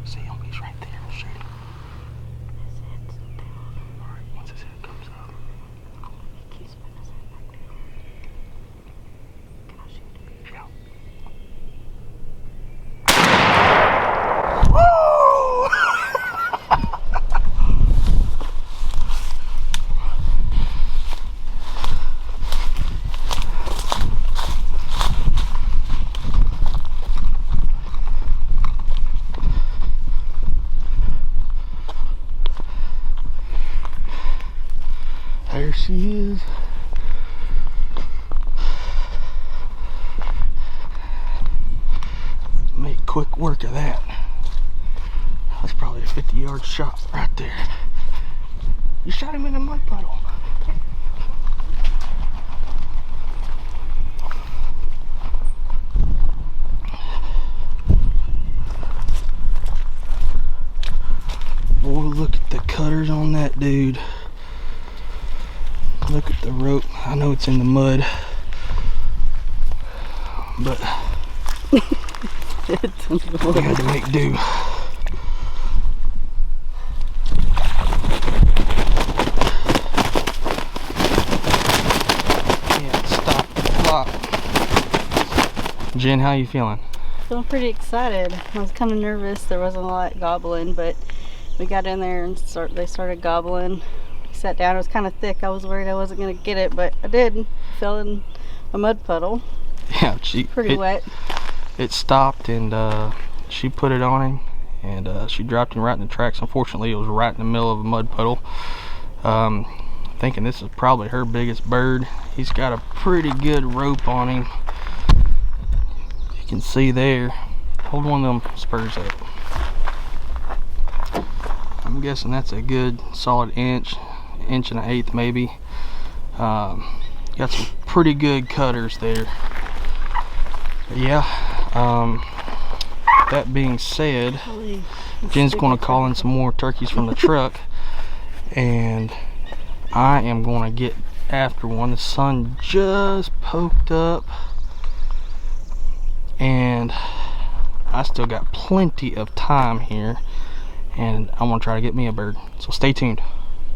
See him, he's right there. We'll shoot him. Alright, once his head comes up. He keeps putting his head back down. Can I shoot him? Yeah. There she is. Make quick work of that. That's probably a 50-yard shot right there. You shot him in a mud puddle. Boy, look at the cutters on that dude. Look at the rope. I know it's in the mud, but we had to make do. Can't stop the clock. Jen, how you feeling? Feeling pretty excited. I was kind of nervous. There wasn't a lot gobbling, but we got in there and they started gobbling. Sat down. It was kind of thick. I was worried I wasn't going to get it, but I did. Fell in a mud puddle. Yeah, pretty wet. It stopped and she put it on him and she dropped him right in the tracks. Unfortunately, it was right in the middle of a mud puddle. Thinking this is probably her biggest bird. He's got a pretty good rope on him. You can see there. Hold one of them spurs up. I'm guessing that's a good solid inch and an eighth maybe. Got some pretty good cutters there. But yeah, that being said, Jen's going to call in some more turkeys from the truck and I am going to get after one. The sun just poked up and I still got plenty of time here and I'm going to try to get me a bird, so stay tuned.